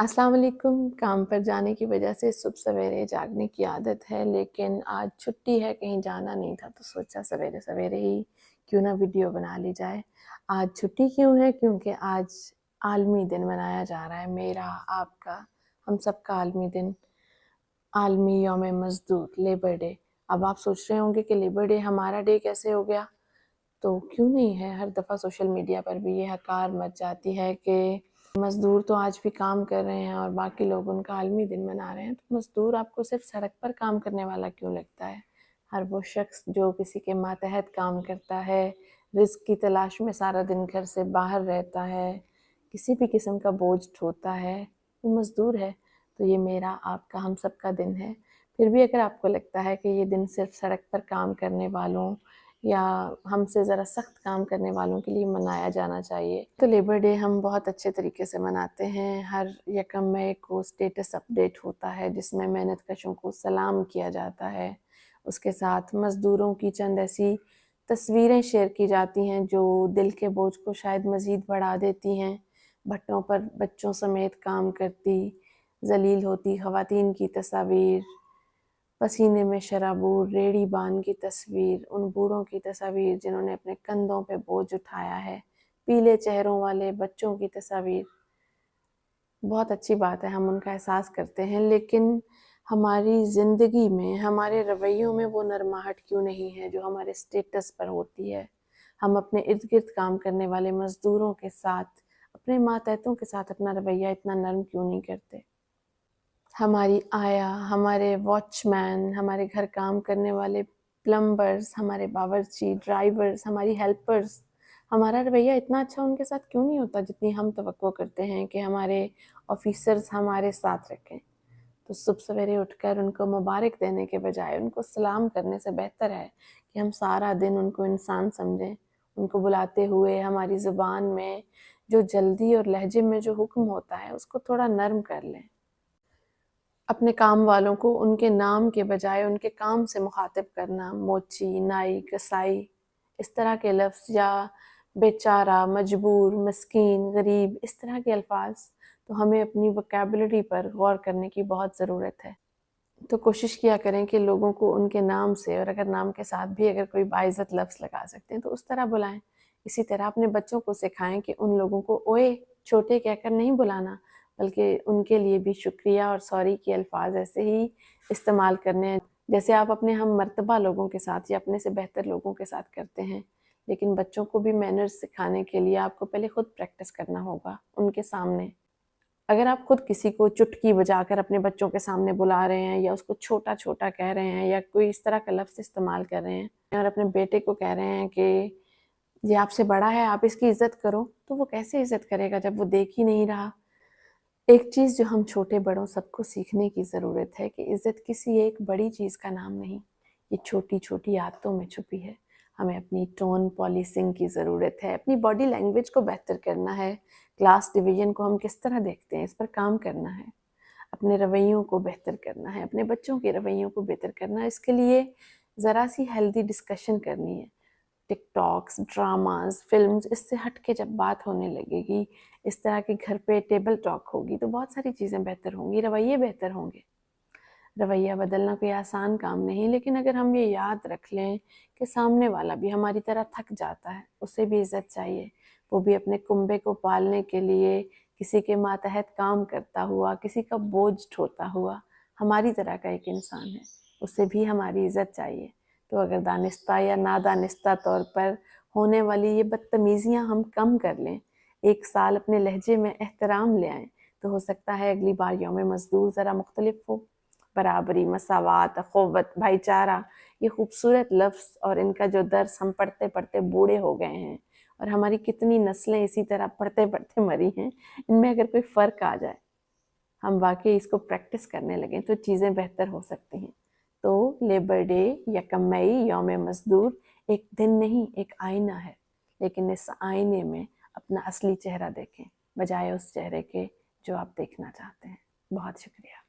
अस्सलाम वालेकुम। काम पर जाने की वजह से सुबह सवेरे जागने की आदत है, लेकिन आज छुट्टी है, कहीं जाना नहीं था तो सोचा सवेरे सवेरे ही क्यों ना वीडियो बना ली जाए। आज छुट्टी क्यों है? क्योंकि आज आलमी दिन मनाया जा रहा है, मेरा, आपका, हम सबका आलमी दिन, आलमी यौम मज़दूर, लेबर डे। अब आप सोच रहे होंगे कि लेबर डे हमारा डे कैसे हो गया? तो क्यों नहीं है। हर दफ़ा सोशल मीडिया पर भी ये हकार मच जाती है कि मज़दूर तो आज भी काम कर रहे हैं और बाकी लोग उनका आलमी दिन मना रहे हैं। तो मज़दूर आपको सिर्फ सड़क पर काम करने वाला क्यों लगता है? हर वो शख्स जो किसी के मातहत काम करता है, रिज़्क की तलाश में सारा दिन घर से बाहर रहता है, किसी भी किस्म का बोझ ढोता है, वो मज़दूर है। तो ये मेरा, आपका, हम सब का दिन है। फिर भी अगर आपको लगता है कि ये दिन सिर्फ सड़क पर काम करने वालों या हमसे ज़रा सख्त काम करने वालों के लिए मनाया जाना चाहिए, तो लेबर डे हम बहुत अच्छे तरीके से मनाते हैं। हर यकम मई को स्टेटस अपडेट होता है जिसमें मेहनत कशों को सलाम किया जाता है। उसके साथ मज़दूरों की चंद ऐसी तस्वीरें शेयर की जाती हैं जो दिल के बोझ को शायद मज़ीद बढ़ा देती हैं। भट्टों पर बच्चों समेत काम करती, ज़लील होती ख़वातीन की तस्वीर, पसीने में शराबूर रेड़ी बान की तस्वीर, उन बूढ़ों की तस्वीर जिन्होंने अपने कंधों पे बोझ उठाया है, पीले चेहरों वाले बच्चों की तस्वीर। बहुत अच्छी बात है, हम उनका एहसास करते हैं, लेकिन हमारी ज़िंदगी में, हमारे रवैयों में वो नरमाहट क्यों नहीं है जो हमारे स्टेटस पर होती है? हम अपने इर्द-गिर्द काम करने वाले मज़दूरों के साथ, अपने मातहतों के साथ अपना रवैया इतना नरम क्यों नहीं करते? हमारी आया, हमारे वॉचमैन, हमारे घर काम करने वाले प्लम्बर्स, हमारे बावर्ची, ड्राइवर्स, हमारी हेल्पर्स, हमारा रवैया इतना अच्छा उनके साथ क्यों नहीं होता जितनी हम तवक्को करते हैं कि हमारे ऑफ़िसर्स हमारे साथ रखें। तो सुबह सवेरे उठकर उनको मुबारक देने के बजाय उनको सलाम करने से बेहतर है कि हम सारा दिन उनको इंसान समझें। उनको बुलाते हुए हमारी ज़ुबान में जो जल्दी और लहजे में जो हुक्म होता है उसको थोड़ा नर्म कर लें। अपने काम वालों को उनके नाम के बजाय उनके काम से मुखातिब करना, मोची, नाई, कसाई, इस तरह के लफ्ज़, या बेचारा, मजबूर, मस्कीन, गरीब, इस तरह के अल्फाज, तो हमें अपनी वोकैबुलरी पर गौर करने की बहुत ज़रूरत है। तो कोशिश किया करें कि लोगों को उनके नाम से, और अगर नाम के साथ भी अगर कोई बाइज़्ज़त लफ्ज़ लगा सकते हैं तो उस तरह बुलाएँ। इसी तरह अपने बच्चों को सिखाएँ कि उन लोगों को ओए, छोटे कहकर नहीं बुलाना, बल्कि उनके लिए भी शुक्रिया और सॉरी के अल्फाज ऐसे ही इस्तेमाल करने हैं जैसे आप अपने हम मर्तबा लोगों के साथ या अपने से बेहतर लोगों के साथ करते हैं। लेकिन बच्चों को भी मैनर्स सिखाने के लिए आपको पहले खुद प्रैक्टिस करना होगा उनके सामने। अगर आप खुद किसी को चुटकी बजाकर अपने बच्चों के सामने बुला रहे हैं या उसको छोटा-छोटा कह रहे हैं या कोई इस तरह का लफ्ज़ इस्तेमाल कर रहे हैं और अपने बेटे को कह रहे हैं कि ये आपसे बड़ा है, आप इसकी इज़्ज़त करो, तो वो कैसे इज़्ज़त करेगा जब वो देख ही नहीं रहा? एक चीज़ जो हम छोटे-बड़ों सबको सीखने की ज़रूरत है कि इज़्ज़त किसी एक बड़ी चीज़ का नाम नहीं, ये छोटी-छोटी आदतों में छुपी है। हमें अपनी टोन पॉलिसिंग की ज़रूरत है, अपनी बॉडी लैंग्वेज को बेहतर करना है, क्लास डिवीज़न को हम किस तरह देखते हैं, इस पर काम करना है। अपने रवैयों को बेहतर करना है, अपने बच्चों के रवैयों को बेहतर करना है, इसके लिए ज़रा-सी हेल्दी डिस्कशन करनी है। टिकटॉक्स, ड्रामाज़, फ़िल्म्स, इससे हट के जब बात होने लगेगी, इस तरह के घर पे टेबल टॉक होगी, तो बहुत सारी चीज़ें बेहतर होंगी, रवैये बेहतर होंगे। रवैया बदलना कोई आसान काम नहीं, लेकिन अगर हम ये याद रख लें कि सामने वाला भी हमारी तरह थक जाता है, उसे भी इज़्ज़त चाहिए। वो भी अपने कुंबे को पालने के लिए किसी के मातहत काम करता हुआ, किसी का बोझ ढोता हुआ, हमारी तरह का एक इंसान है, उसे भी हमारी इज़्ज़त चाहिए। तो अगर दानिस्ता या नादानिस्ता तौर पर होने वाली ये बदतमीज़ियाँ हम कम कर लें, एक साल अपने लहजे में एहतराम ले आएँ, तो हो सकता है अगली बार यौम मज़दूर ज़रा मुख्तलिफ हो। बराबरी, मसावात, अख़ुवत, भाईचारा, ये खूबसूरत लफ्ज़ और इनका जो दर्स हम पढ़ते-पढ़ते बूढ़े हो गए हैं और हमारी कितनी नस्लें इसी तरह पढ़ते-पढ़ते मरी हैं, इनमें अगर कोई फ़र्क आ जाए, हम वाक़ई इसको प्रैक्टिस करने लगें तो चीज़ें बेहतर हो सकती हैं। तो लेबर डे, यकम मई, यौम मज़दूर एक दिन नहीं, एक आईना है, लेकिन इस आईने में अपना असली चेहरा देखें, बजाय उस चेहरे के जो आप देखना चाहते हैं। बहुत शुक्रिया।